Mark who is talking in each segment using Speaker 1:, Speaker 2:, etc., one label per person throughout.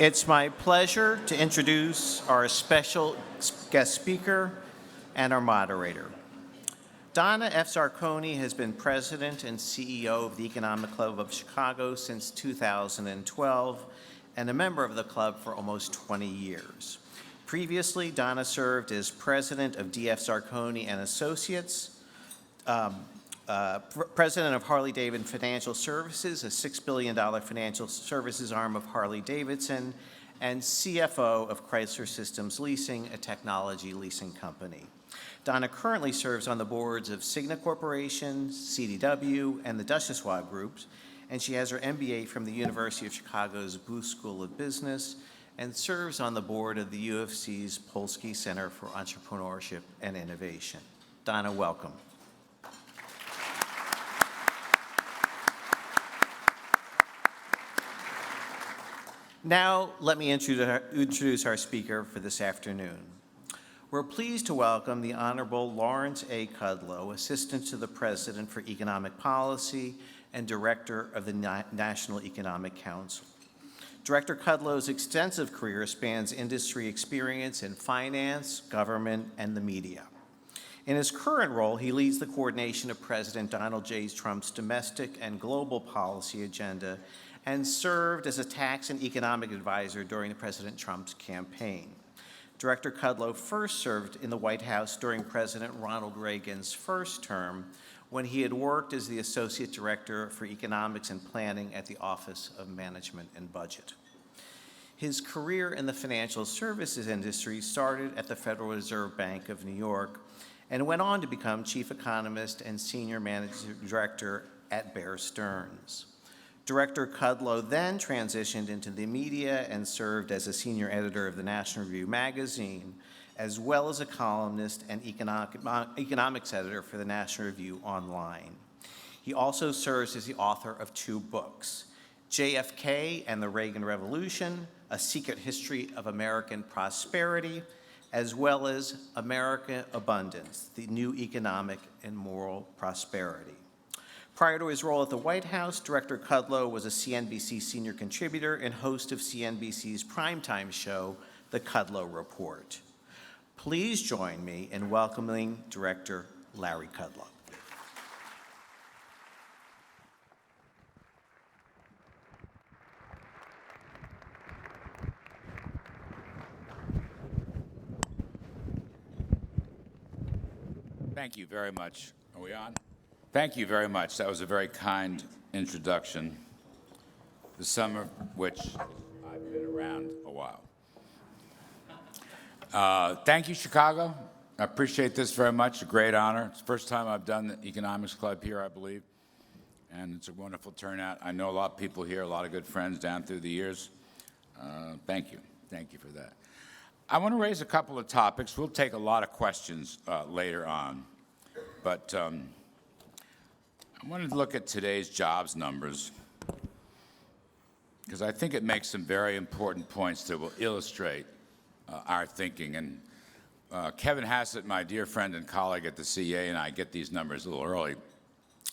Speaker 1: It's my pleasure to introduce our special guest speaker and our moderator. Donna F. Zarcone has been president and CEO of the Economic Club of Chicago since 2012 and a member of the club for almost 20 years. Previously, Donna served as president of D.F. Zarcone and Associates, president of Harley-Davidson Financial Services, a $6 billion financial services arm of Harley-Davidson, and CFO of Chrysler Systems Leasing, a technology leasing company. Donna currently serves on the boards of Cigna Corporation, CDW, and the Duchossois Groups, and she has her MBA from the University of Chicago's Booth School of Business and serves on the board of the UFC's Polsky Center for Entrepreneurship and Innovation. Donna, welcome. Now, let me introduce our speaker for this afternoon. We're pleased to welcome the Honorable Lawrence A. Kudlow, Assistant to the President for Economic Policy and Director of the National Economic Council. Director Kudlow's extensive career spans industry experience in finance, government, and the media. In his current role, he leads the coordination of President Donald J. Trump's domestic and global policy agenda and served as a tax and economic advisor during President Trump's campaign. Director Kudlow first served in the White House during President Ronald Reagan's first term when he had worked as the Associate Director for Economics and Planning at the Office of Management and Budget. His career in the financial services industry started at the Federal Reserve Bank of New York and went on to become Chief Economist and Senior Managing Director at Bear Stearns. Director Kudlow then transitioned into the media and served as a senior editor of the National Review magazine, as well as a columnist and economics editor for the National Review Online. He also serves as the author of 2 books, JFK and the Reagan Revolution, A Secret History of American Prosperity, as well as America Abundance, The New Economic and Moral Prosperity. Prior to his role at the White House, Director Kudlow was a CNBC senior contributor and host of CNBC's primetime show, The Kudlow Report. Please join me in welcoming Director Larry Kudlow.
Speaker 2: Thank you very much. Are we on? Thank you very much. That was a very kind introduction, the sum of which I've been around a while. Thank you, Chicago. I appreciate this very much. A great honor. It's the first time I've done the Economics Club here, I believe, and it's a wonderful turnout. I know a lot of people here, a lot of good friends down through the years. Thank you. Thank you for that. I want to raise a couple of topics. We'll take a lot of questions later on, but I wanted to look at today's jobs numbers because I think it makes some very important points that will illustrate our thinking. And Kevin Hassett, my dear friend and colleague at the CA, and I get these numbers a little early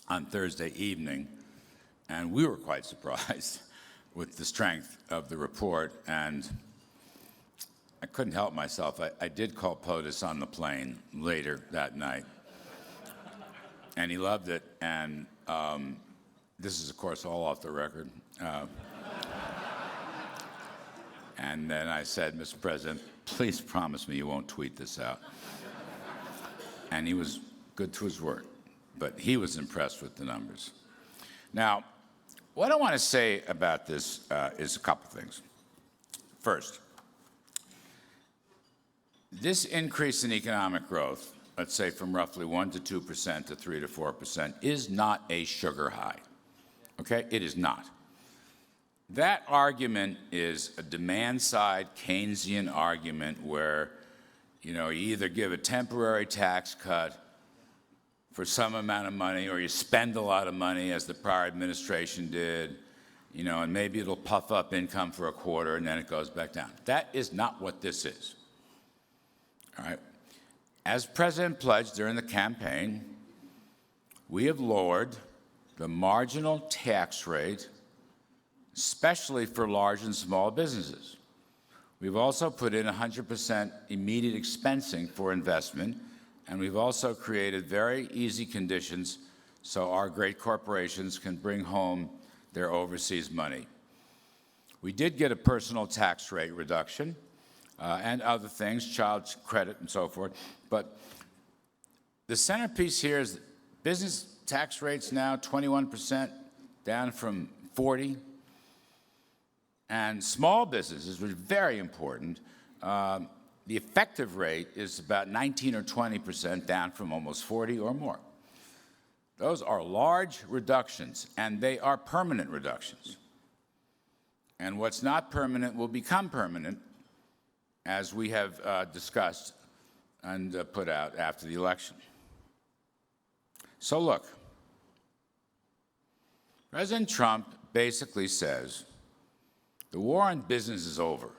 Speaker 2: on Thursday evening, and we were quite surprised with the strength of the report. And I couldn't help myself. I did call POTUS on the plane later that night. And he loved it, and this is, of course, all off the record. And then I said, Mr. President, please promise me you won't tweet this out. And he was good to his word, but he was impressed with the numbers. Now, what I want to say about this is a couple things. First, this increase in economic growth, let's say from roughly 1% to 2% to 3% to 4%, is not a sugar high, okay? It is not. That argument is a demand-side Keynesian argument where, you either give a temporary tax cut for some amount of money or you spend a lot of money, as the prior administration did, and maybe it'll puff up income for a quarter and then it goes back down. That is not what this is, all right? As President pledged during the campaign, we have lowered the marginal tax rate especially for large and small businesses. We've also put in 100% immediate expensing for investment, and we've also created very easy conditions so our great corporations can bring home their overseas money. We did get a personal tax rate reduction and other things, child credit and so forth, but the centerpiece here is business tax rates now 21%, down from 40%. And small businesses, which is very important, the effective rate is about 19 or 20%, down from almost 40 or more. Those are large reductions, and they are permanent reductions. And what's not permanent will become permanent, as we have discussed and put out after the election. So look, President Trump basically says the war on business is over.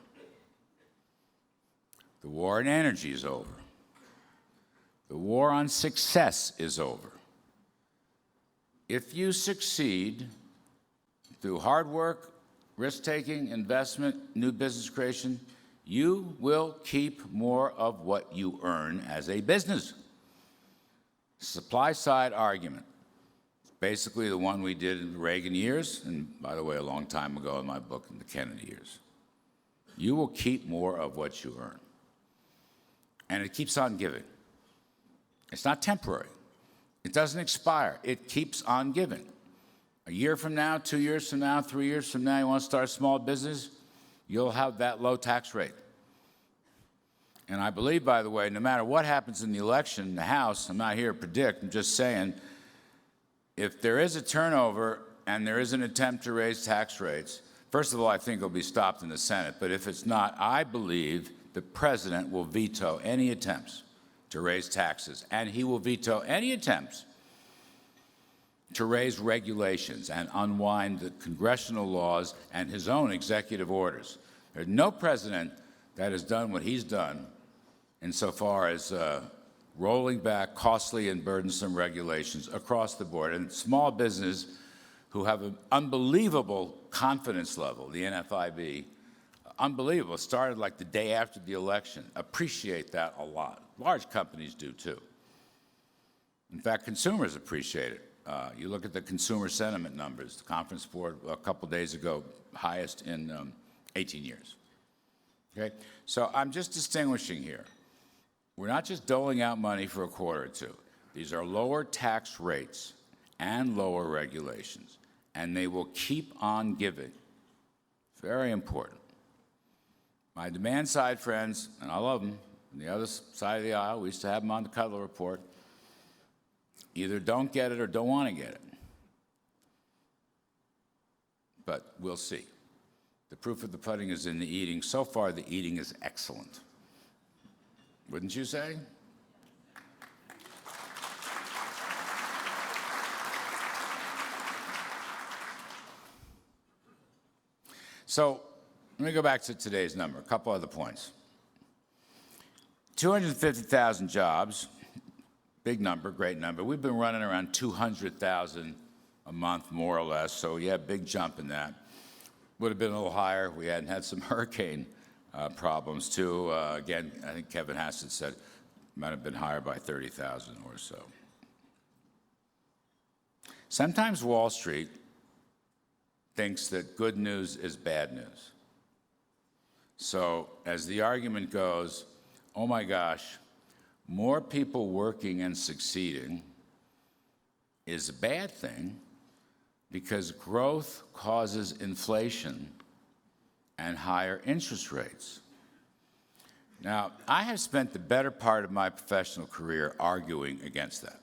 Speaker 2: The war on energy is over. The war on success is over. If you succeed through hard work, risk-taking, investment, new business creation, you will keep more of what you earn as a business. Supply-side argument. Basically the one we did in the Reagan years, and by the way, a long time ago in my book in the Kennedy years. You will keep more of what you earn. And it keeps on giving. It's not temporary. It doesn't expire. It keeps on giving. A year from now, 2 years from now, 3 years from now, you want to start a small business, you'll have that low tax rate. And I believe, by the way, no matter what happens in the election in the House, I'm not here to predict, I'm just saying, if there is a turnover and there is an attempt to raise tax rates, first of all, I think it'll be stopped in the Senate, but if it's not, I believe the president will veto any attempts to raise taxes, and he will veto any attempts to raise regulations and unwind the congressional laws and his own executive orders. There's no president that has done what he's done insofar as rolling back costly and burdensome regulations across the board. And small business, who have an unbelievable confidence level, the NFIB, unbelievable, started like the day after the election, appreciate that a lot. Large companies do too. In fact, consumers appreciate it. You look at the consumer sentiment numbers, the conference board a couple days ago, highest in 18 years. Okay? So I'm just distinguishing here. We're not just doling out money for a quarter or two. These are lower tax rates and lower regulations, and they will keep on giving. Very important. My demand side friends, and I love them, on the other side of the aisle, we used to have them on the Kudlow Report, either don't get it or don't want to get it. But we'll see. The proof of the pudding is in the eating. So far, the eating is excellent. Wouldn't you say? So let me go back to today's number, a couple other points. 250,000 jobs, big number, great number. We've been running around 200,000 a month, more or less, so yeah, big jump in that. Would have been a little higher. We hadn't had some hurricane problems, too. Again, I think Kevin Hassett said it might have been higher by 30,000 or so. Sometimes Wall Street thinks that good news is bad news. So as the argument goes, oh my gosh, more people working and succeeding is a bad thing because growth causes inflation and higher interest rates. Now, I have spent the better part of my professional career arguing against that.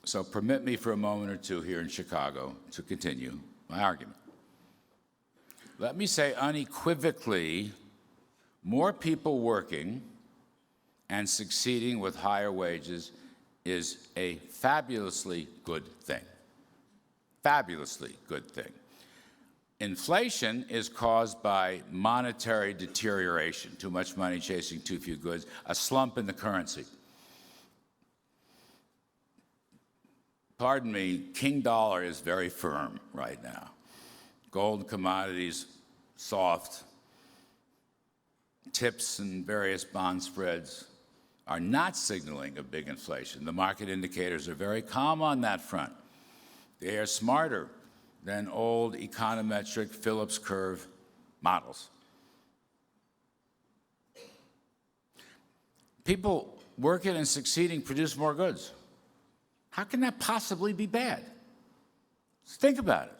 Speaker 2: So permit me for a moment or two here in Chicago to continue my argument. Let me say unequivocally, more people working and succeeding with higher wages is a fabulously good thing. Fabulously good thing. Inflation is caused by monetary deterioration, too much money chasing too few goods, a slump in the currency. Pardon me, King Dollar is very firm right now. gold and commodities soft, tips and various bond spreads are not signaling a big inflation. The market indicators are very calm on that front. They are smarter than old econometric Phillips curve models. People working and succeeding produce more goods. How can that possibly be bad? Just think about it.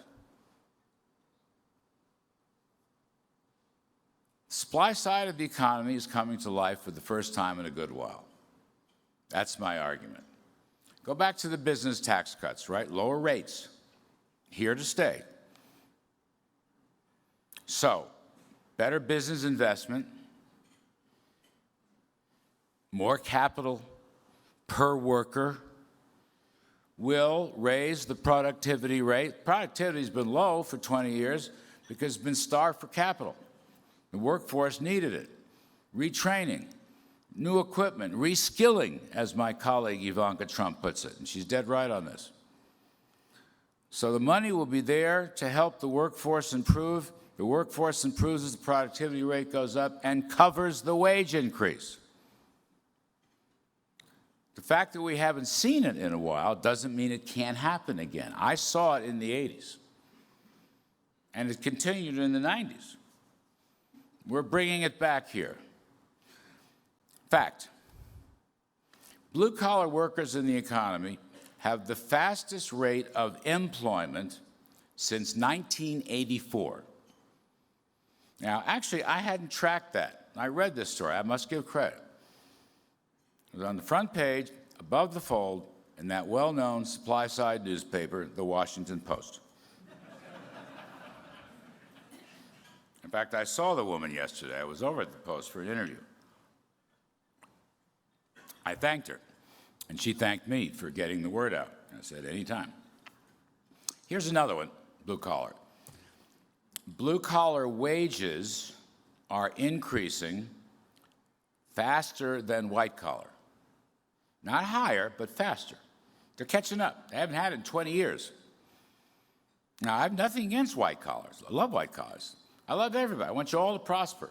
Speaker 2: The supply side of the economy is coming to life for the first time in a good while. That's my argument. Go back to the business tax cuts, right? Lower rates, here to stay. So, better business investment, more capital per worker will raise the productivity rate. Productivity's been low for 20 years because it's been starved for capital. The workforce needed it. Retraining, new equipment, reskilling, as my colleague Ivanka Trump puts it, and she's dead right on this. So the money will be there to help the workforce improve. The workforce improves as the productivity rate goes up and covers the wage increase. The fact that we haven't seen it in a while doesn't mean it can't happen again. I saw it in the 80s, and it continued in the 90s. We're bringing it back here. Fact, blue-collar workers in the economy have the fastest rate of employment since 1984. Now, actually, I hadn't tracked that. I read this story. I must give credit. It was on the front page, above the fold, in that well-known supply-side newspaper, The Washington Post. In fact, I saw the woman yesterday. I was over at the Post for an interview. I thanked her, and she thanked me for getting the word out. I said, anytime. Here's another one, blue-collar. Blue-collar wages are increasing faster than white-collar. Not higher, but faster. They're catching up. They haven't had it in 20 years. Now, I have nothing against white collars. I love white collars. I love everybody. I want you all to prosper.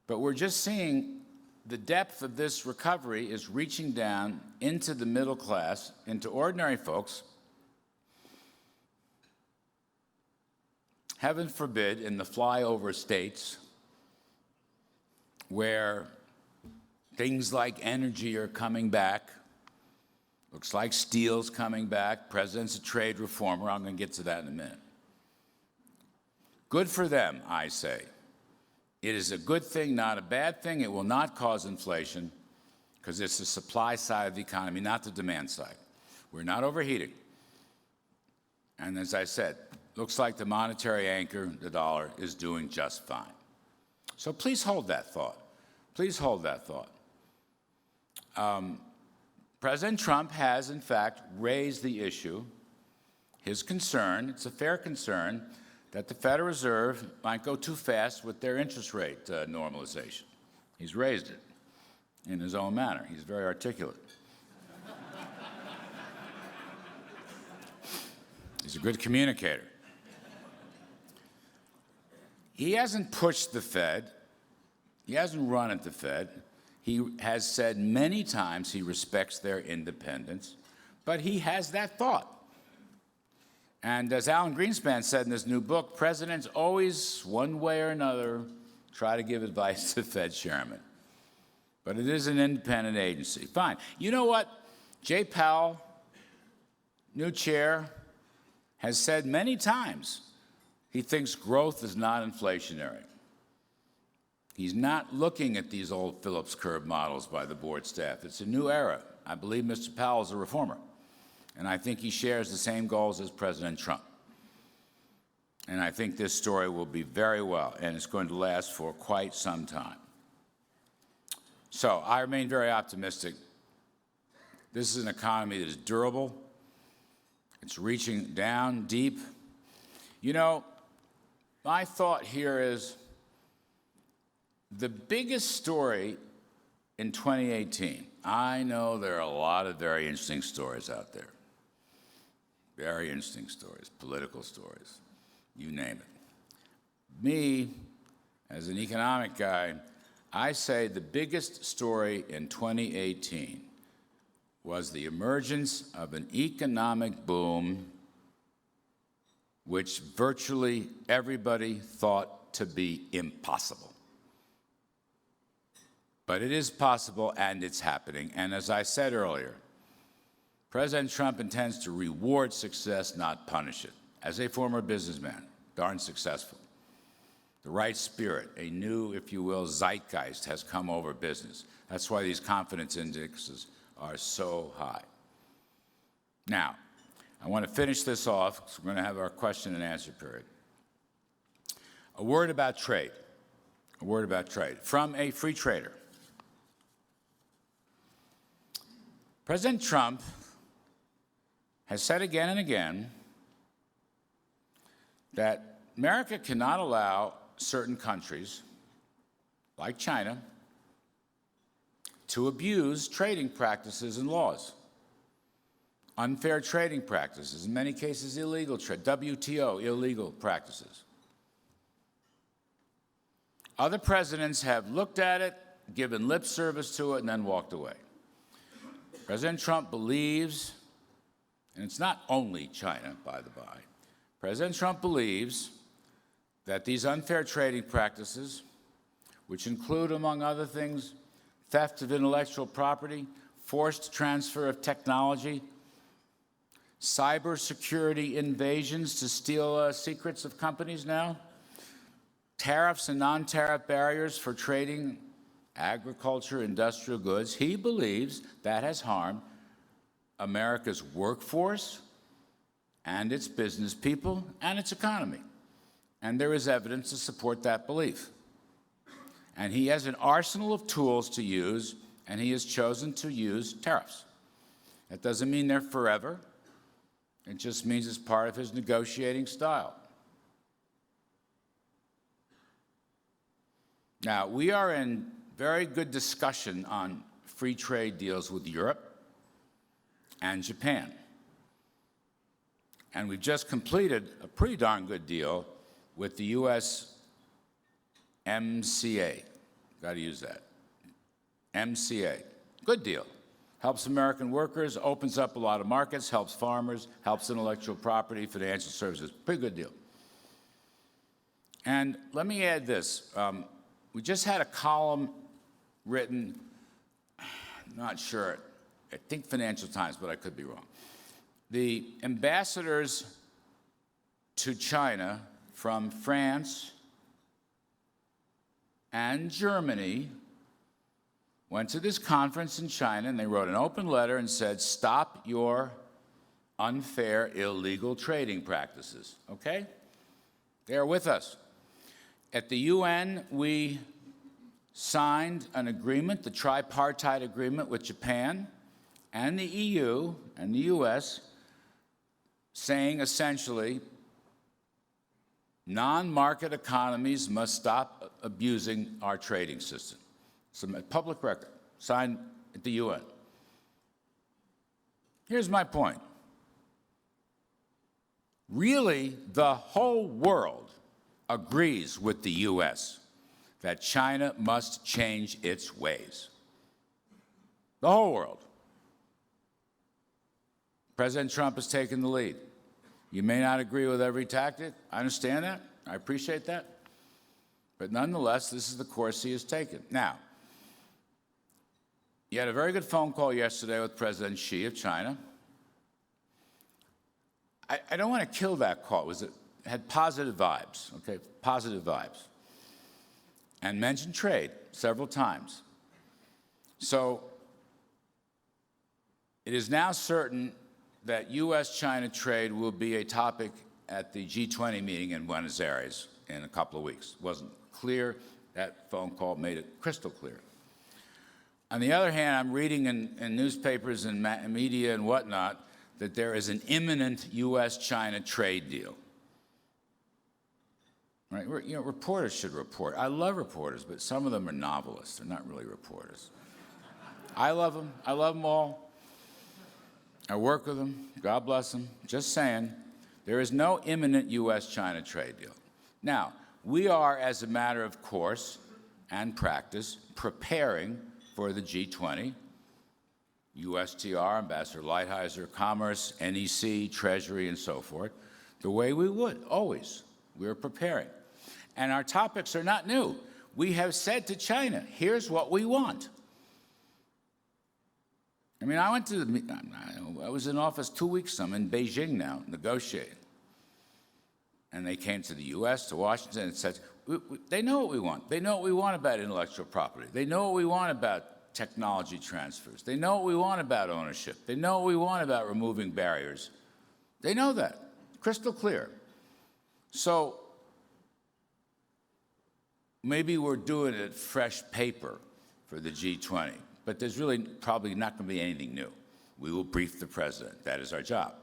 Speaker 2: But we're just seeing the depth of this recovery is reaching down into the middle class, into ordinary folks. Heaven forbid, in the flyover states, where things like energy are coming back, looks like steel's coming back, president's a trade reformer, I'm going to get to that in a minute. Good for them, I say. It is a good thing, not a bad thing. It will not cause inflation because it's the supply side of the economy, not the demand side. We're not overheating. And as I said, looks like the monetary anchor, the dollar, is doing just fine. So please hold that thought. Please hold that thought. President Trump has, in fact, raised the issue, his concern, it's a fair concern, that the Federal Reserve might go too fast with their interest rate normalization. He's raised it in his own manner. He's very articulate. He's a good communicator. He hasn't pushed the Fed. He hasn't run at the Fed. He has said many times he respects their independence, but he has that thought. And as Alan Greenspan said in his new book, presidents always, one way or another, try to give advice to Fed chairman. But it is an independent agency. Fine. You know what? Jay Powell, new chair, has said many times he thinks growth is not inflationary. He's not looking at these old Phillips curve models by the board staff. It's a new era. I believe Mr. Powell is a reformer. And I think he shares the same goals as President Trump. And I think this story will be very well, and it's going to last for quite some time. So I remain very optimistic. This is an economy that is durable. It's reaching down deep. You know, my thought here is the biggest story in 2018, I know there are a lot of very interesting stories out there. Very interesting stories, political stories. you name it. Me, as an economic guy, I say the biggest story in 2018 was the emergence of an economic boom which virtually everybody thought to be impossible. But it is possible, and it's happening. And as I said earlier, President Trump intends to reward success, not punish it. As a former businessman, darn successful. The right spirit, a new, if you will, zeitgeist has come over business. That's why these confidence indexes are so high. Now, I want to finish this off because we're going to have our question and answer period. A word about trade. A word about trade from a free trader. President Trump has said again and again that America cannot allow certain countries, like China, to abuse trading practices and laws. Unfair trading practices, in many cases illegal trade, WTO, illegal practices. Other presidents have looked at it, given lip service to it, and then walked away. President Trump believes, and it's not only China, by the by, President Trump believes that these unfair trading practices, which include, among other things, theft of intellectual property, forced transfer of technology, cybersecurity invasions to steal secrets of companies now, tariffs and non-tariff barriers for trading agriculture, industrial goods, he believes that has harmed America's workforce and its business people and its economy. And there is evidence to support that belief. And he has an arsenal of tools to use, and he has chosen to use tariffs. That doesn't mean they're forever. It just means it's part of his negotiating style. Now, we are in very good discussion on free trade deals with Europe and Japan. And we've just completed a pretty darn good deal with the U.S. MCA. Got to use that. MCA. Good deal. Helps American workers, opens up a lot of markets, helps farmers, helps intellectual property, financial services. Pretty good deal. And let me add this. We just had a column written, not sure, I think Financial Times, but I could be wrong. The ambassadors to China from France and Germany went to this conference in China, and they wrote an open letter and said, stop your unfair, illegal trading practices, okay? They're with us. At the UN, we signed an agreement, the tripartite agreement with Japan and the EU and the US, saying essentially, non-market economies must stop abusing our trading system. It's a public record, signed at the UN. Here's my point. Really, the whole world agrees with the US that China must change its ways. The whole world. President Trump has taken the lead. You may not agree with every tactic. I understand that. I appreciate that. But nonetheless, this is the course he has taken. Now, you had a very good phone call yesterday with President Xi of China. I don't want to kill that call. It had positive vibes, okay? Positive vibes. And mentioned trade several times. So it is now certain that U.S.-China trade will be a topic at the G20 meeting in Buenos Aires in a couple of weeks. It wasn't clear. That phone call made it crystal clear. On the other hand, I'm reading in newspapers and media and whatnot that there is an imminent U.S.-China trade deal. Right? Reporters should report. I love reporters, but some of them are novelists. They're not really reporters. I love them. I love them all. I work with them. God bless them. Just saying. There is no imminent U.S.-China trade deal. Now, we are, as a matter of course and practice, preparing for the G20, USTR, Ambassador Lighthizer, Commerce, NEC, Treasury, and so forth, the way we would, always. We're preparing. And our topics are not new. We have said to China, here's what we want. I mean, I was in office 2 weeks, I'm in Beijing now, negotiating. And they came to the U.S., to Washington, and said, they know what we want. They know what we want about intellectual property. They know what we want about technology transfers. They know what we want about ownership. They know what we want about removing barriers. They know that, crystal clear. So maybe we're doing it fresh paper for the G20, but there's really probably not going to be anything new. We will brief the president. That is our job.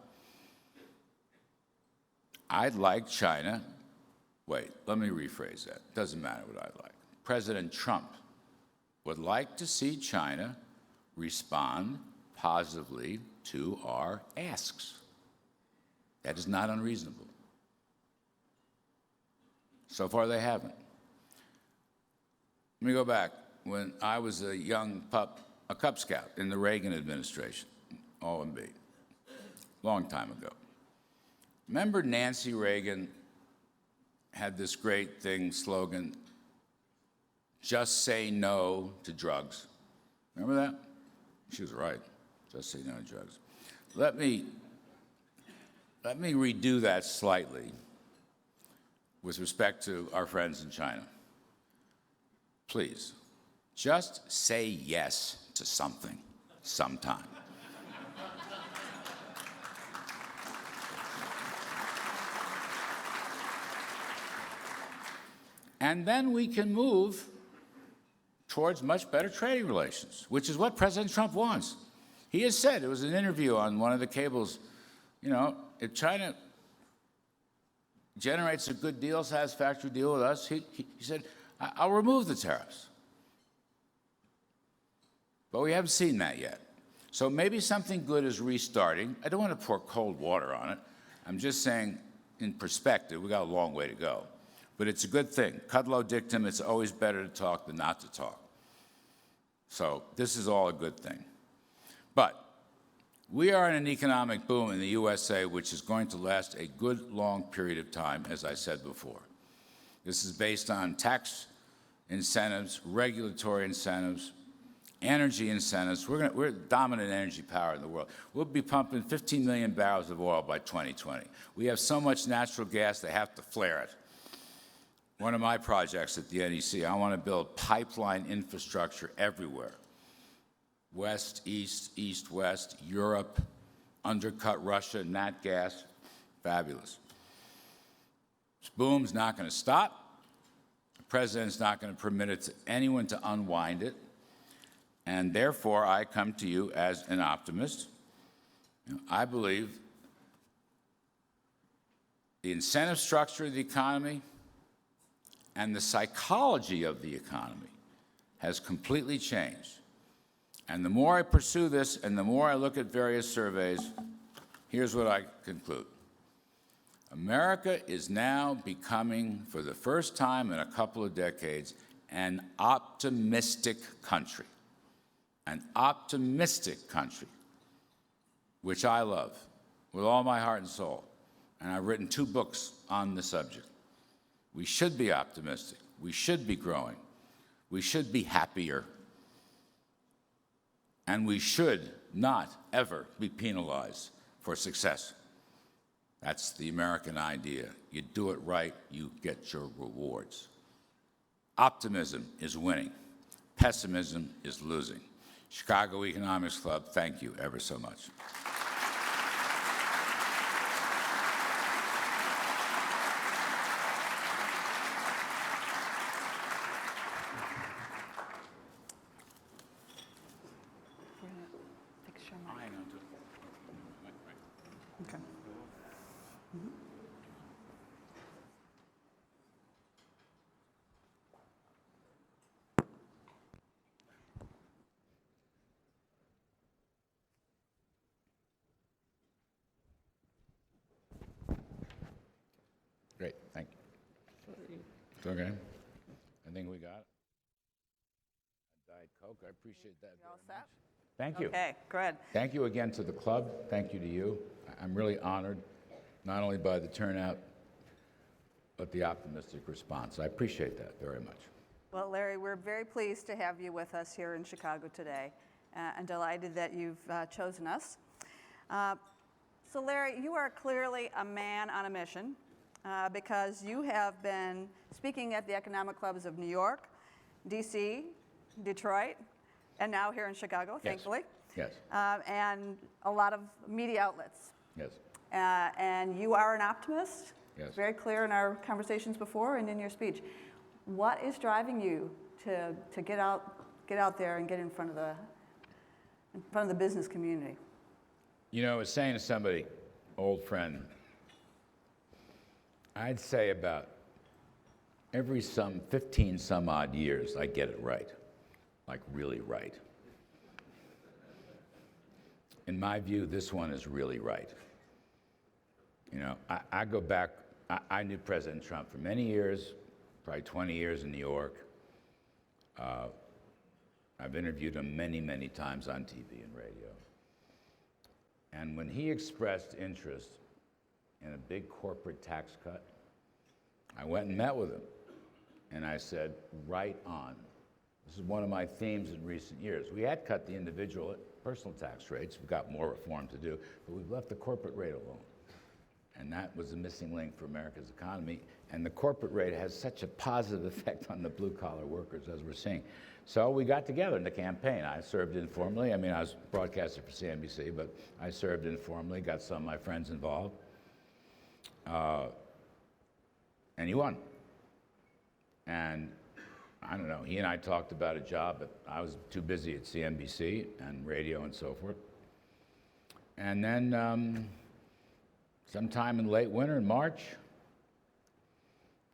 Speaker 2: I'd like China, wait, let me rephrase that. Doesn't matter what I'd like. President Trump would like to see China respond positively to our asks. That is not unreasonable. So far, they haven't. Let me go back. When I was a young pup, a Cub Scout in the Reagan administration, OMB, long time ago. Remember Nancy Reagan had this great slogan, just say no to drugs. Remember that? She was right, just say no to drugs. Let me redo that slightly with respect to our friends in China. Please, just say yes to something sometime. And then we can move towards much better trading relations, which is what President Trump wants. He has said, it was an interview on one of the cables, you know, if China generates a good deal, satisfactory deal with us, he said, I'll remove the tariffs. But we haven't seen that yet. So maybe something good is restarting. I don't want to pour cold water on it. I'm just saying, in perspective, we got a long way to go. But it's a good thing. Kudlow dictum, it's always better to talk than not to talk. So this is all a good thing. But we are in an economic boom in the USA which is going to last a good long period of time, as I said before. This is based on tax incentives, regulatory incentives, energy incentives. We're dominant energy power in the world. We'll be pumping 15 million barrels of oil by 2020. We have so much natural gas, they have to flare it. One of my projects at the NEC, I want to build pipeline infrastructure everywhere. West, east, east, west, Europe, undercut Russia, nat gas, fabulous. This boom's not going to stop. The president's not going to permit anyone to unwind it. And therefore, I come to you as an optimist. I believe the incentive structure of the economy and the psychology of the economy has completely changed. And the more I pursue this and the more I look at various surveys, here's what I conclude. America is now becoming, for the first time in a couple of decades, an optimistic country. An optimistic country, which I love with all my heart and soul. And I've written 2 books on the subject. We should be optimistic. We should be growing. We should be happier. And we should not ever be penalized for success. That's the American idea. You do it right, you get your rewards. Optimism is winning. Pessimism is losing. Chicago Economics Club, thank you ever so much.
Speaker 3: Okay.
Speaker 2: It's okay. I think we got it. Diet Coke, I appreciate that
Speaker 3: You all
Speaker 2: very
Speaker 3: set?
Speaker 2: much. Thank you.
Speaker 3: Okay, good.
Speaker 2: Thank you again to the club. Thank you to you. I'm really honored, not only by the turnout, but the optimistic response. I appreciate that very much.
Speaker 3: Well, Larry, we're very pleased to have you with us here in Chicago today, and delighted that you've chosen us. So, Larry, you are clearly a man on a mission because you have been speaking at the economic clubs of New York, D.C., Detroit, and now here in Chicago,
Speaker 2: Yes.
Speaker 3: thankfully.
Speaker 2: Yes.
Speaker 3: And a lot of media outlets.
Speaker 2: Yes.
Speaker 3: And you are an optimist.
Speaker 2: Yes.
Speaker 3: Very clear in our conversations before and in your speech. What is driving you to get out there and get in front of the business community?
Speaker 2: You know, I was saying to somebody, old friend, I'd say about every 15 some odd years, I get it right, like really right. In my view, this one is really right. You know, I go back, I knew President Trump for many years, probably 20 years in New York. I've interviewed him many, many times on TV and radio. And when he expressed interest in a big corporate tax cut, I went and met with him. And I said, right on. This is one of my themes in recent years. We had cut the individual personal tax rates. We've got more reform to do, but we've left the corporate rate alone. And that was the missing link for America's economy. And the corporate rate has such a positive effect on the blue-collar workers, as we're seeing. So we got together in the campaign. I served informally. I mean, I was broadcaster for CNBC, but I served informally, got some of my friends involved. And he won. And I don't know, he and I talked about a job, but I was too busy at CNBC and radio and so forth. And then sometime in late winter, in March,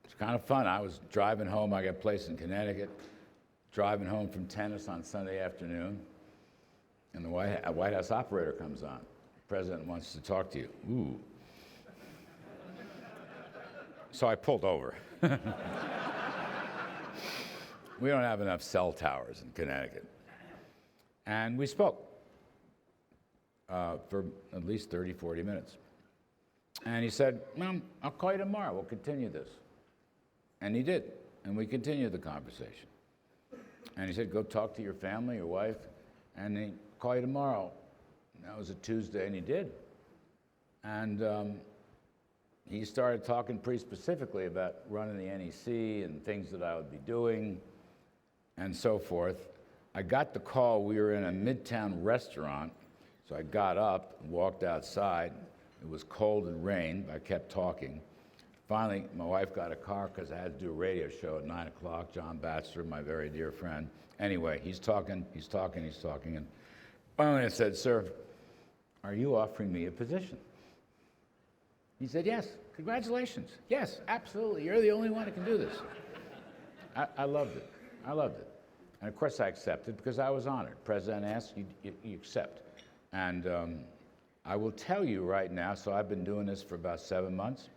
Speaker 2: it's kind of fun. I was driving home. I got a place in Connecticut, driving home from tennis on Sunday afternoon, and the White House operator comes on. The president wants to talk to you. Ooh. So I pulled over. We don't have enough cell towers in Connecticut. And we spoke for at least 30, 40 minutes. And he said, well, I'll call you tomorrow. We'll continue this. And he did. And we continued the conversation. And he said, go talk to your family, your wife, and he'll call you tomorrow. And that was a Tuesday, and he did. And he started talking pretty specifically about running the NEC and things that I would be doing and so forth. I got the call. We were in a Midtown restaurant, so I got up and walked outside. It was cold and rained. I kept talking. Finally, my wife got a car because I had to do a radio show at 9 o'clock. John Batchelor, my very dear friend. Anyway, he's talking. And finally I said, sir, are you offering me a position? He said, yes. Congratulations. Yes, absolutely. You're the only one who can do this. I loved it. And of course I accepted because I was honored. President asked, you accept. And I will tell you right now, so I've been doing this for about 7 months.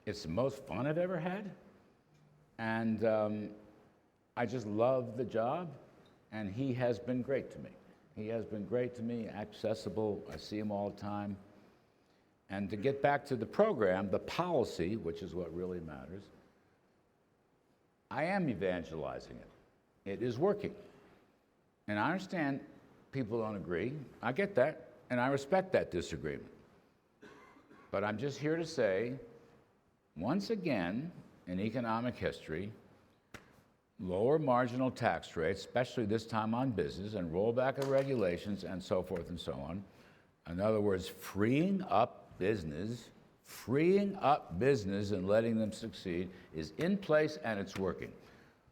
Speaker 2: It's the most fun I've ever had. And I just love the job. And he has been great to me. Accessible. I see him all the time. And to get back to the program, the policy, which is what really matters, I am evangelizing it. It is working. And I understand people don't agree. I get that, and I respect that disagreement. But I'm just here to say, once again, in economic history, lower marginal tax rates, especially this time on business, and rollback of regulations, and so forth and so on. In other words, freeing up business and letting them succeed is in place and it's working.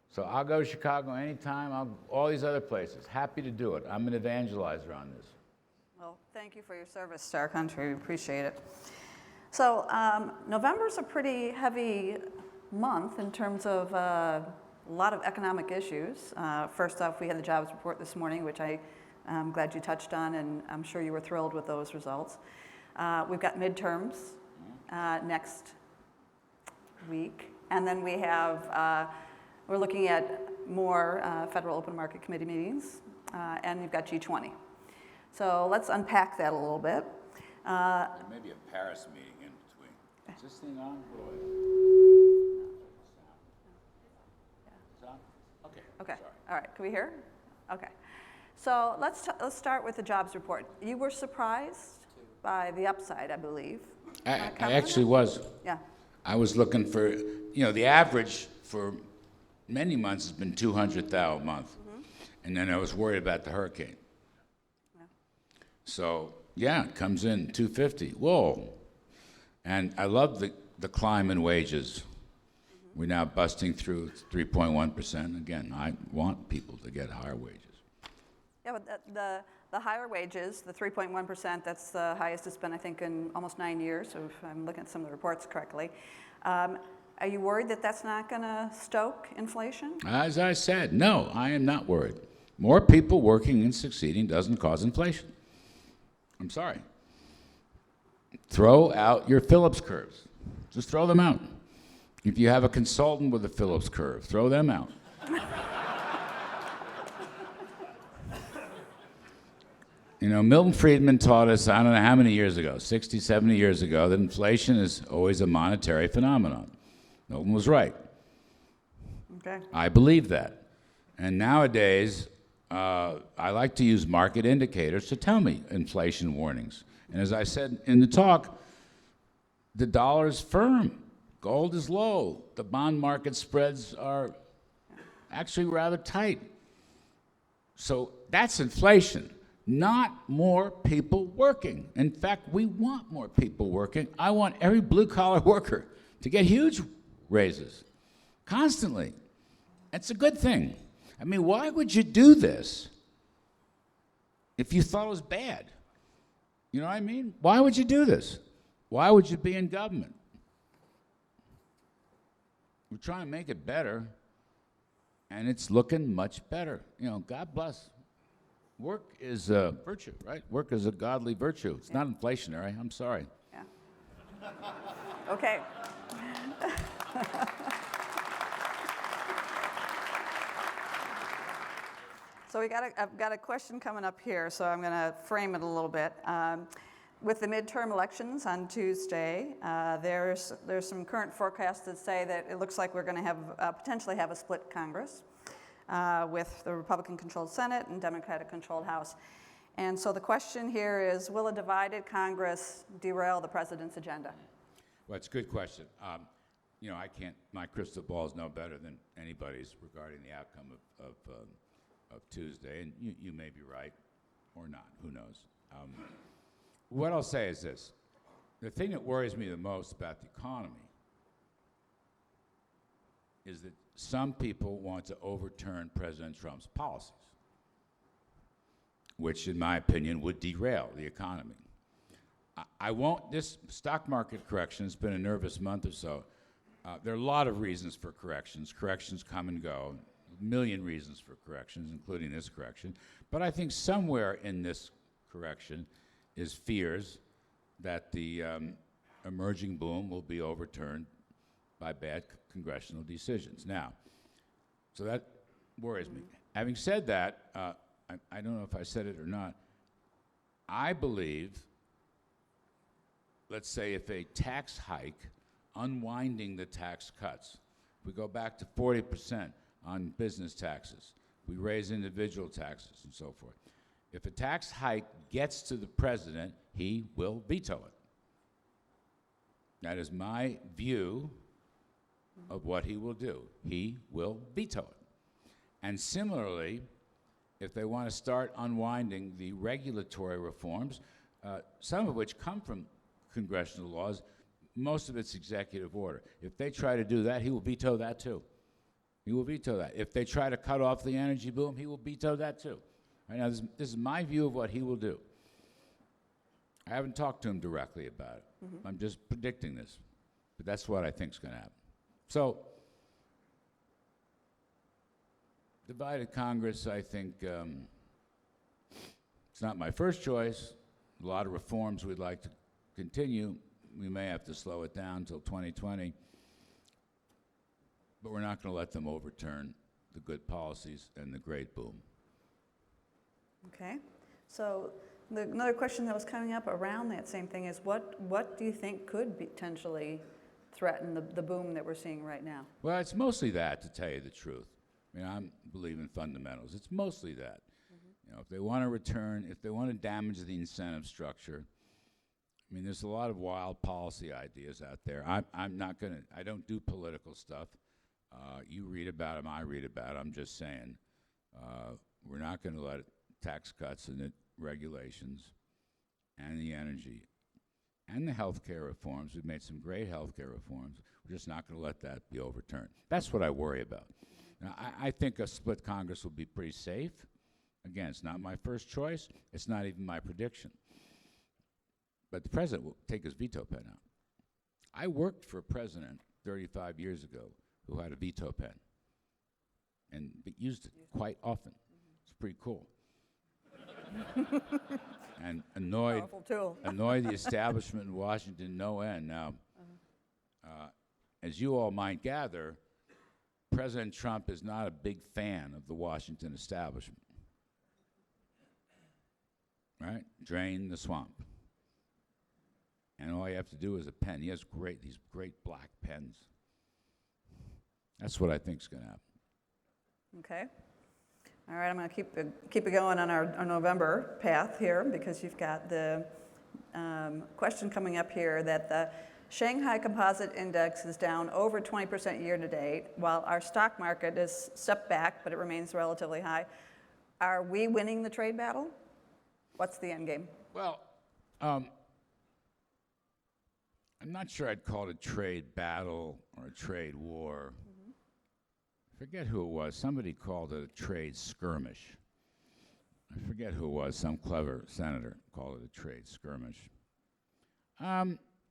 Speaker 2: So I'll go to Chicago anytime, all these other places. Happy to do it. I'm an evangelizer on this.
Speaker 3: Well, thank you for your service to our country. We appreciate it. So November's a pretty heavy month in terms of a lot of economic issues. First off, we had the jobs report this morning, which I'm glad you touched on, and I'm sure you were thrilled with those results. We've got midterms next week, And then we have, we're looking at more federal open market committee meetings, and you've got G20. So let's unpack that a little bit.
Speaker 2: There may be a Paris meeting in between. Is this thing on? Boy. It's on? Okay.
Speaker 3: Okay,
Speaker 2: Sorry.
Speaker 3: all right, can we hear? Okay. So let's start with the jobs report. You were surprised by the upside, I believe.
Speaker 2: I actually was.
Speaker 3: Yeah.
Speaker 2: I was looking for, the average for many months has been 200,000 a month. And then I was worried about the hurricane. Yeah. So, yeah, it comes in 250. Whoa. And I love the climb in wages. We're now busting through 3.1%. Again, I want people to get higher wages.
Speaker 3: Yeah, but the higher wages, the 3.1%, that's the highest it's been, I think, in almost 9 years, if I'm looking at some of the reports correctly. Are you worried that that's not going to stoke inflation?
Speaker 2: As I said, no, I am not worried. More people working and succeeding doesn't cause inflation. I'm sorry. Throw out your Phillips curves. Just throw them out. If you have a consultant with a Phillips curve, throw them out. Milton Friedman taught us, I don't know how many years ago, 60, 70 years ago, that inflation is always a monetary phenomenon. Milton was right.
Speaker 3: Okay.
Speaker 2: I believe that. And nowadays, I like to use market indicators to tell me inflation warnings. And as I said in the talk, the dollar's firm. Gold is low. The bond market spreads are actually rather tight. So that's inflation, not more people working. In fact, we want more people working. I want every blue-collar worker to get huge raises constantly. It's a good thing. I mean, why would you do this if you thought it was bad? You know what I mean? Why would you do this? Why would you be in government? We're trying to make it better, and it's looking much better. God bless. Work is a virtue, right? Work is a godly virtue. It's not inflationary. I'm sorry.
Speaker 3: Yeah. Okay. So I've got a question coming up here, so I'm going to frame it a little bit. With the midterm elections on Tuesday, there's some current forecasts that say that it looks like we're going to have potentially have a split Congress with the Republican-controlled Senate and Democratic-controlled House. And so the question here is, will a divided Congress derail the president's agenda?
Speaker 2: Well, it's a good question. I can't. My crystal ball is no better than anybody's regarding the outcome of Tuesday, and you may be right or not. Who knows? What I'll say is this. The thing that worries me the most about the economy is that some people want to overturn President Trump's policies, which, in my opinion, would derail the economy. This stock market correction has been a nervous month or so. There are a lot of reasons for corrections. Corrections come and go. A million reasons for corrections, including this correction. But I think somewhere in this correction is fears that the emerging boom will be overturned by bad congressional decisions. Now, so that worries me. Having said that, I don't know if I said it or not, I believe, let's say if a tax hike, unwinding the tax cuts, if we go back to 40% on business taxes, we raise individual taxes and so forth. If a tax hike gets to the president, he will veto it. That is my view of what he will do. He will veto it. And similarly, if they want to start unwinding the regulatory reforms, some of which come from congressional laws, most of it's executive order. If they try to do that, he will veto that too. He will veto that. If they try to cut off the energy boom, he will veto that too. Right now, this is my view of what he will do. I haven't talked to him directly about it. Mm-hmm. I'm just predicting this. But that's what I think is going to happen. So, divided Congress, I think, it's not my first choice. A lot of reforms we'd like to continue. We may have to slow it down until 2020. but we're not going to let them overturn the good policies and the great boom.
Speaker 3: Okay. So another question that was coming up around that same thing is what do you think could potentially threaten the boom that we're seeing right now?
Speaker 2: Well, it's mostly that, to tell you the truth. I mean, I believe in fundamentals. It's mostly that. You know, if they want to return, if they want to damage the incentive structure, I mean, there's a lot of wild policy ideas out there. I'm not going to, I don't do political stuff. You read about them, I read about them. I'm just saying, we're not going to let tax cuts and the regulations and the energy and the healthcare reforms. We've made some great healthcare reforms. We're just not going to let that be overturned. That's what I worry about. Now, I think a split Congress will be pretty safe. Again, it's not my first choice. It's not even my prediction. But the president will take his veto pen out. I worked for a president 35 years ago who had a veto pen and used it quite often. It's pretty cool. And annoyed the establishment in Washington no end. Now, as you all might gather, President Trump is not a big fan of the Washington establishment. Right? Drain the swamp. And all you have to do is a pen. He has these great black pens. That's what I think is going to happen.
Speaker 3: Okay. All right, I'm going to keep it going on our November path here because you've got the question coming up here that the Shanghai Composite Index is down over 20% year to date, while our stock market is stepped back, but it remains relatively high. Are we winning the trade battle? What's the end game?
Speaker 2: Well, I'm not sure I'd call it a trade battle or a trade war. Forget who it was. Somebody called it a trade skirmish. I forget who it was. Some clever senator called it a trade skirmish.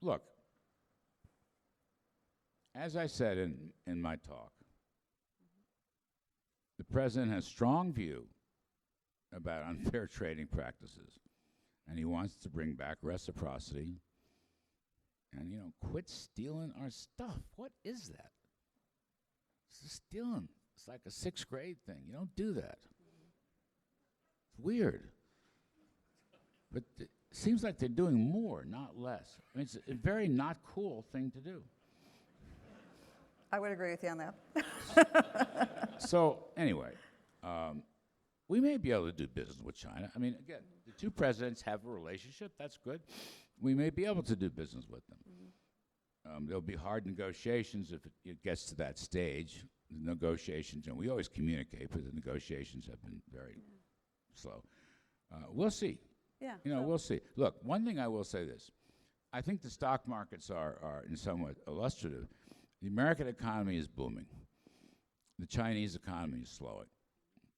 Speaker 2: Look, as I said in my talk, the president has strong view about unfair trading practices, and he wants to bring back reciprocity and, quit stealing our stuff. What is that? It's stealing. It's like a sixth grade thing. You don't do that. It's weird. But it seems like they're doing more, not less. I mean, it's a very not cool thing to do.
Speaker 3: I would agree with you on that.
Speaker 2: So, anyway, we may be able to do business with China. I mean, again, the two presidents have a relationship. That's good. We may be able to do business with them. There'll be hard negotiations if it gets to that stage. The negotiations, and we always communicate, but the negotiations have been very slow. We'll see.
Speaker 3: Yeah.
Speaker 2: We'll see. Look, one thing I will say this. I think the stock markets are in somewhat illustrative. The American economy is booming. The Chinese economy is slowing.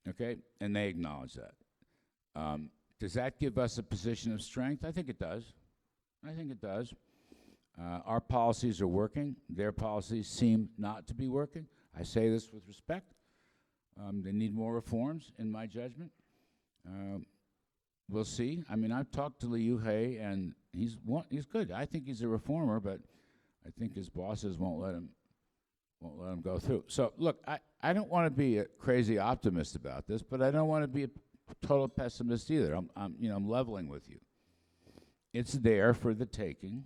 Speaker 2: Okay? And they acknowledge that. Does that give us a position of strength? I think it does. I think it does. Our policies are working. Their policies seem not to be working. I say this with respect. They need more reforms, in my judgment. We'll see. I mean, I've talked to Liu He, and he's good. I think he's a reformer, but I think his bosses won't let him go through. So, look, I don't want to be a crazy optimist about this, but I don't want to be a total pessimist either. I'm leveling with you. It's there for the taking.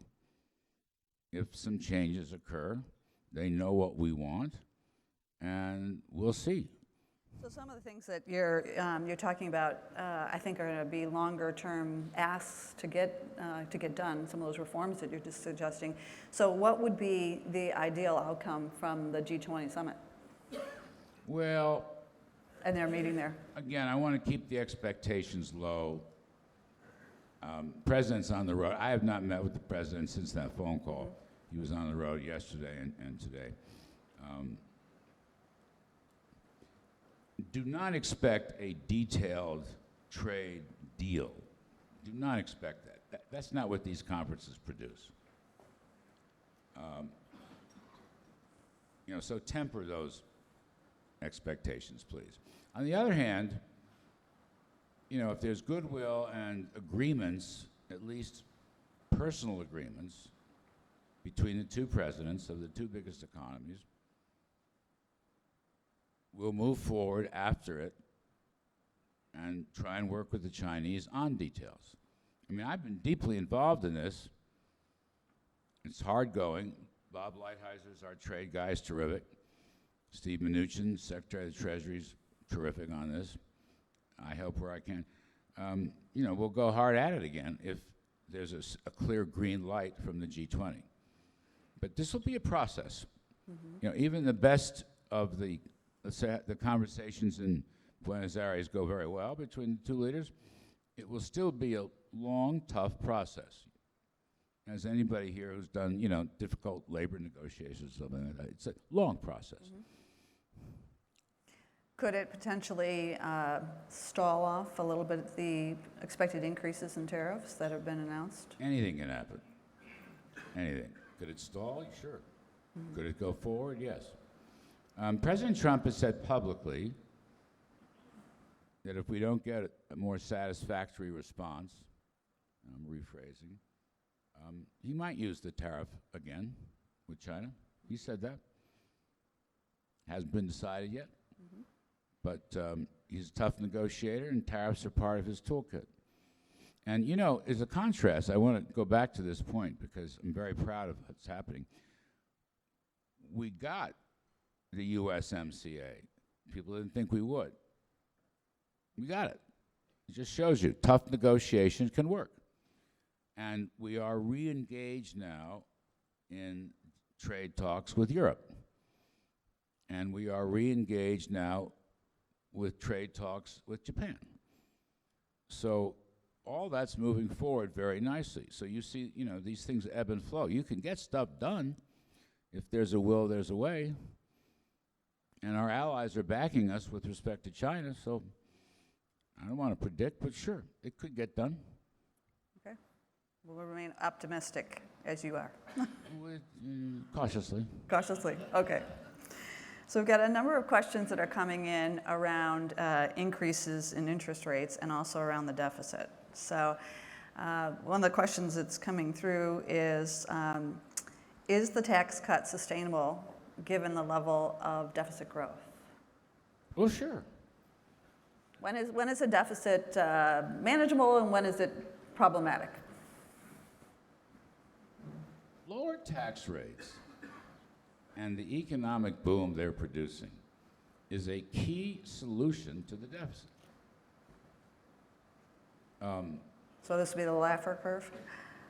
Speaker 2: If some changes occur, they know what we want, and we'll see.
Speaker 3: So some of the things that you're talking about, I think, are going to be longer-term asks to get done. Some of those reforms that you're just suggesting. So, what would be the ideal outcome from the G20 summit?
Speaker 2: Well,
Speaker 3: and their meeting there.
Speaker 2: Again, I want to keep the expectations low. President's on the road. I have not met with the president since that phone call. He was on the road yesterday and today. Do not expect a detailed trade deal. Do not expect that. That's not what these conferences produce. So temper those expectations, please. On the other hand, if there's goodwill and agreements, at least personal agreements, between the two presidents of the two biggest economies, we'll move forward after it and try and work with the Chinese on details. I mean, I've been deeply involved in this. It's hard going. Bob Lighthizer is our trade guy, is terrific. Steve Mnuchin, Secretary of the Treasury, is terrific on this. I help where I can. We'll go hard at it again if there's a clear green light from the G20. But this will be a process. Even the best of the, let's say, the conversations in Buenos Aires go very well between the two leaders. It will still be a long, tough process. As anybody here who's done, difficult labor negotiations, something like that, it's a long process.
Speaker 3: Could it potentially stall off a little bit the expected increases in tariffs that have been announced?
Speaker 2: Anything can happen. Anything. Could it stall? Sure. Could it go forward? Yes. President Trump has said publicly that if we don't get a more satisfactory response, I'm rephrasing, he might use the tariff again with China. He said that. Hasn't been decided yet. But he's a tough negotiator, and tariffs are part of his toolkit. And, as a contrast, I want to go back to this point because I'm very proud of what's happening. We got the USMCA. People didn't think we would. We got it. It just shows you tough negotiations can work. And we are re-engaged now in trade talks with Europe. And we are re-engaged now with trade talks with Japan. So all that's moving forward very nicely. So you see, these things ebb and flow. You can get stuff done. If there's a will, there's a way. And our allies are backing us with respect to China, so I don't want to predict, but sure, it could get done.
Speaker 3: Okay. We'll remain optimistic, as you are.
Speaker 2: Cautiously.
Speaker 3: Cautiously, okay. So we've got a number of questions that are coming in around increases in interest rates and also around the deficit. So one of the questions that's coming through is the tax cut sustainable given the level of deficit growth?
Speaker 2: Well, sure.
Speaker 3: When is a deficit manageable and when is it problematic?
Speaker 2: Lower tax rates and the economic boom they're producing is a key solution to the deficit.
Speaker 3: So this would be the Laffer curve?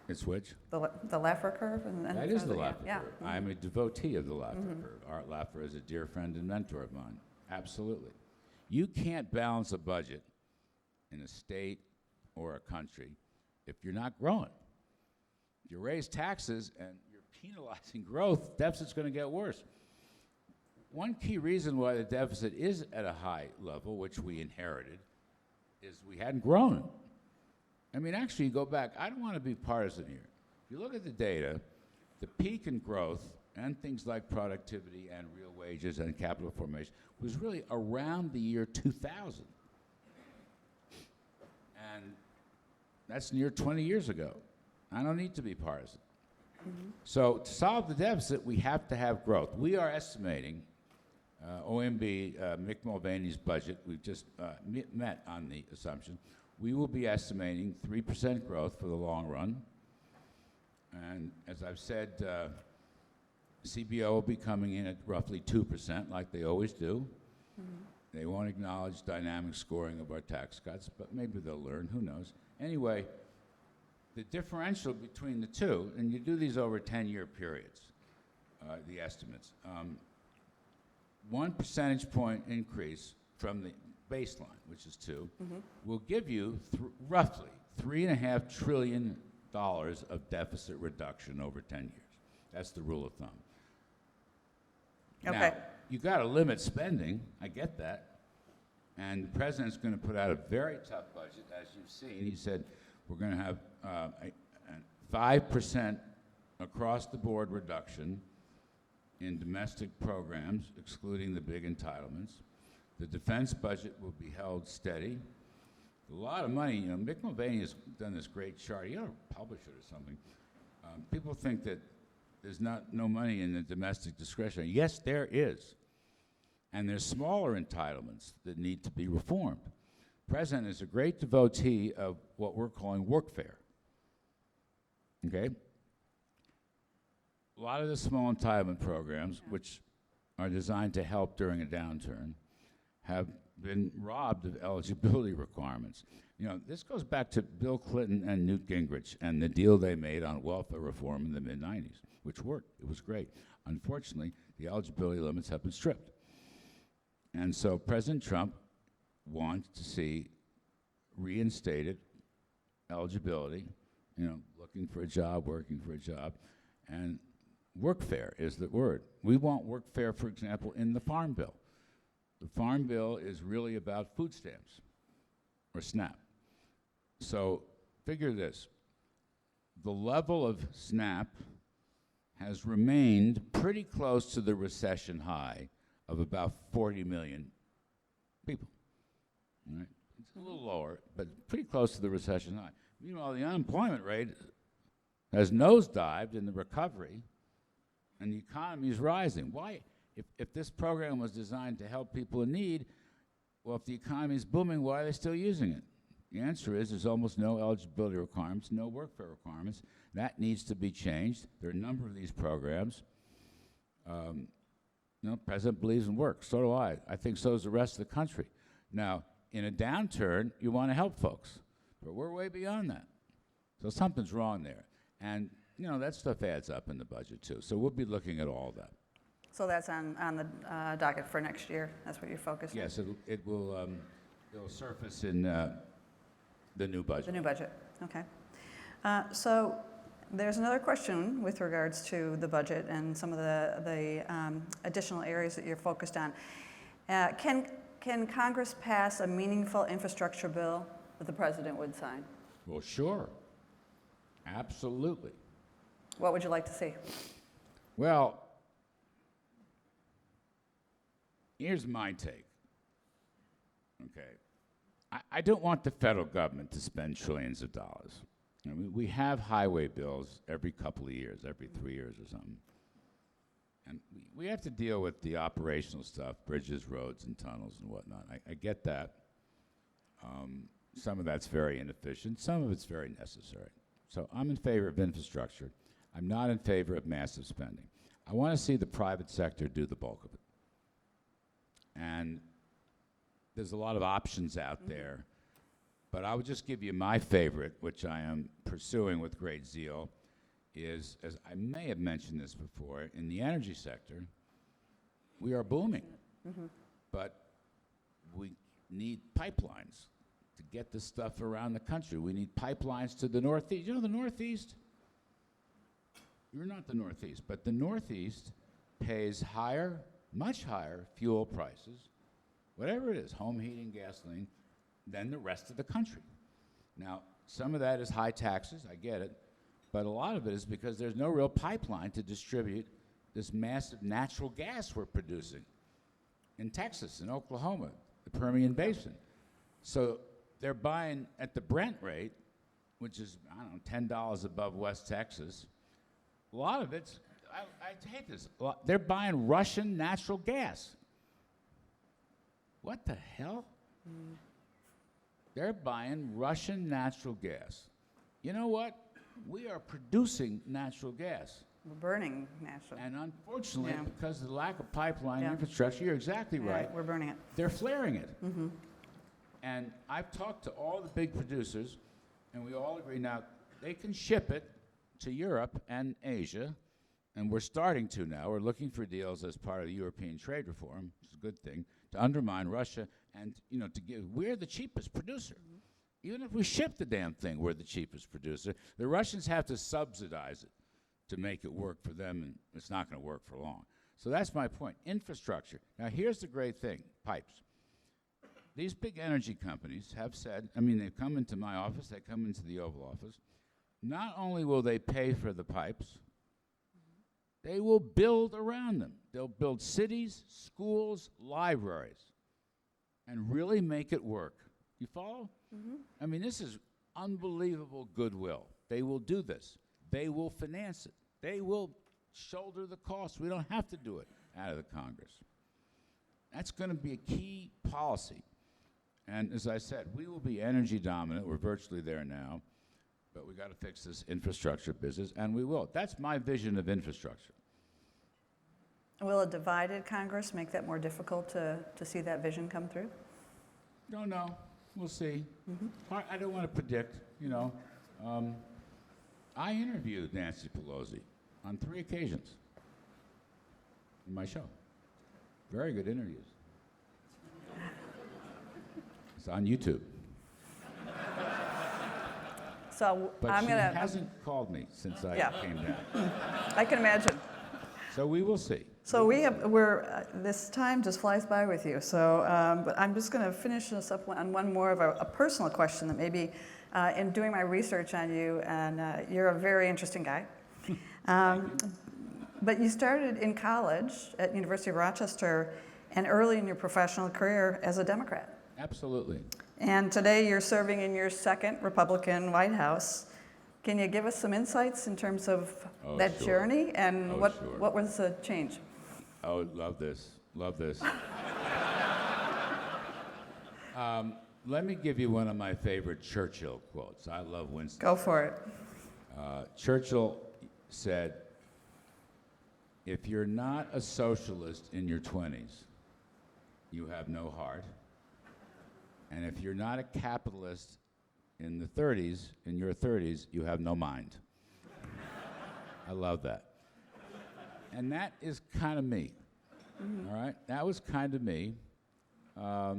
Speaker 2: It's which?
Speaker 3: The Laffer curve?
Speaker 2: That is the Laffer
Speaker 3: yeah.
Speaker 2: curve. I'm a devotee of the Laffer curve. Art Laffer is a dear friend and mentor of mine. Absolutely. You can't balance a budget in a state or a country if you're not growing. If you raise taxes and you're penalizing growth, deficit's going to get worse. One key reason why the deficit is at a high level, which we inherited, is we hadn't grown. I mean, actually, you go back, I don't want to be partisan here. If you look at the data, the peak in growth and things like productivity and real wages and capital formation was really around the year 2000. And that's near 20 years ago. I don't need to be partisan. So to solve the deficit, we have to have growth. We are estimating, OMB, Mick Mulvaney's budget, we've just met on the assumption, we will be estimating 3% growth for the long run. And as I've said, CBO will be coming in at roughly 2%, like they always do. They won't acknowledge dynamic scoring of our tax cuts, but maybe they'll learn, who knows. Anyway, the differential between the two, and you do these over 10-year periods, the estimates, 1 percentage point increase from the baseline, which is 2, will give you roughly $3.5 trillion of deficit reduction over 10 years. That's the rule of thumb.
Speaker 3: Okay.
Speaker 2: Now, you got to limit spending. I get that. And the president's going to put out a very tough budget, as you've seen. He said we're going to have a 5% across-the-board reduction in domestic programs, excluding the big entitlements. The defense budget will be held steady. A lot of money. You know, Mick Mulvaney has done this great chart. You ought to publish it or something. People think that there's no money in the domestic discretionary. Yes, there is. And there's smaller entitlements that need to be reformed. The President is a great devotee of what we're calling workfare. Okay? A lot of the small entitlement programs, which are designed to help during a downturn, have been robbed of eligibility requirements. You know, this goes back to Bill Clinton and Newt Gingrich and the deal they made on welfare reform in the mid-90s, which worked. It was great. Unfortunately, the eligibility limits have been stripped. And so President Trump wants to see reinstated eligibility, you know, looking for a job, working for a job, and workfare is the word. We want workfare, for example, in the Farm Bill. The Farm Bill is really about food stamps, or SNAP. So figure this. The level of SNAP has remained pretty close to the recession high of about 40 million people. All right? It's a little lower, but pretty close to the recession high. Meanwhile, the unemployment rate has nosedived in the recovery, and the economy is rising. Why? If this program was designed to help people in need, well, if the economy is booming, why are they still using it? The answer is there's almost no eligibility requirements, no workfare requirements. That needs to be changed. There are a number of these programs. You know, President believes in work. So do I. I think so does the rest of the country. Now, in a downturn, you want to help folks, but we're way beyond that. So something's wrong there. And, you know, that stuff adds up in the budget, too. So we'll be looking at all that.
Speaker 3: So that's on the docket for next year? That's what you're focused on?
Speaker 2: Yes, it'll surface in the new budget.
Speaker 3: The new budget, okay. So there's another question with regards to the budget and some of the additional areas that you're focused on. Can Congress pass a meaningful infrastructure bill that the president would sign?
Speaker 2: Well, sure. Absolutely.
Speaker 3: What would you like to see?
Speaker 2: Well, here's my take. Okay. I don't want the federal government to spend trillions of dollars. I mean, we have highway bills every couple of years, every 3 years or something. And we have to deal with the operational stuff, bridges, roads, and tunnels and whatnot. I get that. Some of that's very inefficient. Some of it's very necessary. So I'm in favor of infrastructure. I'm not in favor of massive spending. I want to see the private sector do the bulk of it. And there's a lot of options out there. But I would just give you my favorite, which I am pursuing with great zeal, is, as I may have mentioned this before, in the energy sector, we are booming. But we need pipelines to get this stuff around the country. We need pipelines to the Northeast. You know, the Northeast, you're not the Northeast, but the Northeast pays higher, much higher fuel prices, whatever it is, home heating, gasoline, than the rest of the country. Now, some of that is high taxes, I get it, but a lot of it is because there's no real pipeline to distribute this massive natural gas we're producing in Texas, in Oklahoma, the Permian Basin. So they're buying at the Brent rate, which is, I don't know, $10 above West Texas. A lot of it's, I hate this, they're buying Russian natural gas. What the hell? They're buying Russian natural gas. You know what? We are producing natural gas.
Speaker 3: We're burning natural.
Speaker 2: And unfortunately,
Speaker 3: Yeah.
Speaker 2: because of the lack of pipeline
Speaker 3: Yeah.
Speaker 2: infrastructure, you're exactly right.
Speaker 3: We're burning it.
Speaker 2: They're flaring it. And I've talked to all the big producers, and we all agree now they can ship it to Europe and Asia, and we're starting to now. We're looking for deals as part of the European trade reform, which is a good thing, to undermine Russia and, you know, to give. We're the cheapest producer. Even if we ship the damn thing, we're the cheapest producer. The Russians have to subsidize it to make it work for them, and it's not going to work for long. So that's my point. Infrastructure. Now, here's the great thing, pipes. These big energy companies have said, I mean, they've come into my office, they come into the Oval Office. Not only will they pay for the pipes, they will build around them. They'll build cities, schools, libraries, and really make it work. You follow? I mean, this is unbelievable goodwill. They will do this. They will finance it. They will shoulder the cost. We don't have to do it out of the Congress. That's going to be a key policy. And as I said, we will be energy dominant. We're virtually there now. But we got to fix this infrastructure business, and we will. That's my vision of infrastructure.
Speaker 3: Will a divided Congress make that more difficult to see that vision come through?
Speaker 2: Don't know. We'll see. I don't want to predict, you know. I interviewed Nancy Pelosi on 3 occasions in my show. Very good interviews. It's on YouTube.
Speaker 3: So
Speaker 2: But
Speaker 3: I'm
Speaker 2: she
Speaker 3: going to.
Speaker 2: hasn't called me since I
Speaker 3: Yeah.
Speaker 2: came down.
Speaker 3: I can imagine.
Speaker 2: So we will see.
Speaker 3: So we're this time just flies by with you. So, but I'm just going to finish this up on one more of a personal question that maybe in doing my research on you, and you're a very interesting guy. But you started in college at University of Rochester, and early in your professional career as a Democrat.
Speaker 2: Absolutely.
Speaker 3: And today you're serving in your 2nd Republican White House. Can you give us some insights in terms of that
Speaker 2: sure.
Speaker 3: journey and
Speaker 2: Oh,
Speaker 3: what
Speaker 2: sure.
Speaker 3: what was the change?
Speaker 2: Oh, love this. Love this. Let me give you one of my favorite Churchill quotes. I love Winston.
Speaker 3: Go for it.
Speaker 2: Churchill said, if you're not a socialist in your 20s, you have no heart. And if you're not a capitalist in the 30s, in your 30s, you have no mind. I love that. And that is kind of me. All right? That was kind of me. I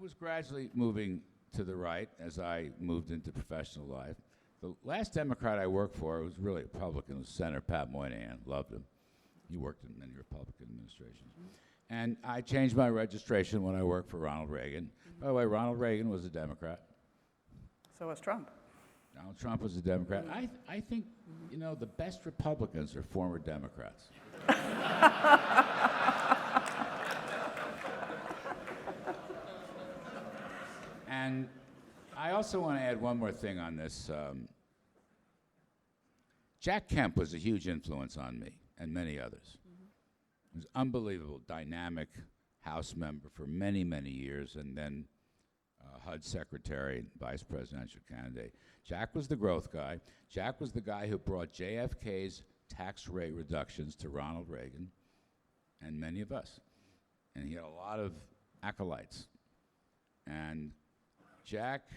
Speaker 2: was gradually moving to the right as I moved into professional life. The last Democrat I worked for was really a Republican, was Senator Pat Moynihan. Loved him. He worked in many Republican administrations. And I changed my registration when I worked for Ronald Reagan. By the way, Ronald Reagan was a Democrat.
Speaker 3: So was Trump.
Speaker 2: Donald Trump was a Democrat. I think, you know, the best Republicans are former Democrats. And I also want to add one more thing on this. Jack Kemp was a huge influence on me and many others. He was unbelievable, dynamic House member for many, many years, and then HUD secretary and vice presidential candidate. Jack was the growth guy. Jack was the guy who brought JFK's tax rate reductions to Ronald Reagan and many of us. And he had a lot of acolytes. And Jack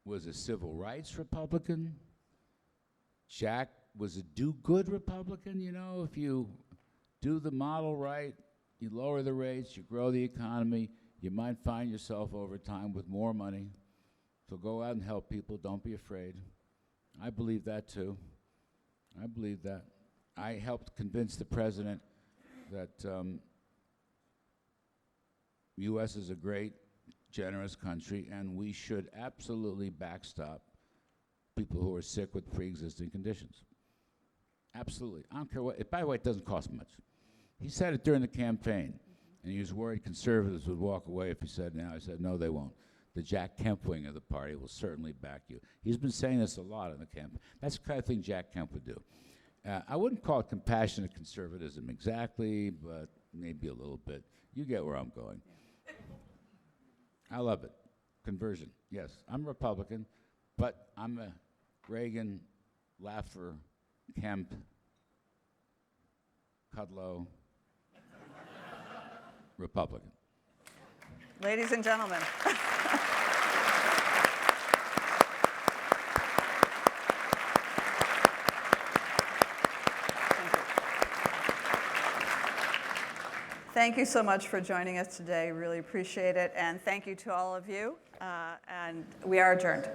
Speaker 2: was a civil rights Republican. Jack was a do-good Republican. You know, if you do the model right, you lower the rates, you grow the economy, you might find yourself over time with more money. So go out and help people. Don't be afraid. I believe that too. I believe that. I helped convince the president that U.S. is a great, generous country, and we should absolutely backstop people who are sick with pre-existing conditions. Absolutely. I don't care what. By the way, it doesn't cost much. He said it during the campaign, and he was worried conservatives would walk away if he said now. I said, no, they won't. The Jack Kemp wing of the party will certainly back you. He's been saying this a lot in the campaign. That's the kind of thing Jack Kemp would do. I wouldn't call it compassionate conservatism exactly, but maybe a little bit. You get where I'm going. I love it. Conversion, yes. I'm a Republican, but I'm a Reagan, Laffer, Kemp, Kudlow Republican.
Speaker 3: Ladies and gentlemen. Thank you so much for joining us today. Really appreciate it. And thank you to all of you. And we are adjourned.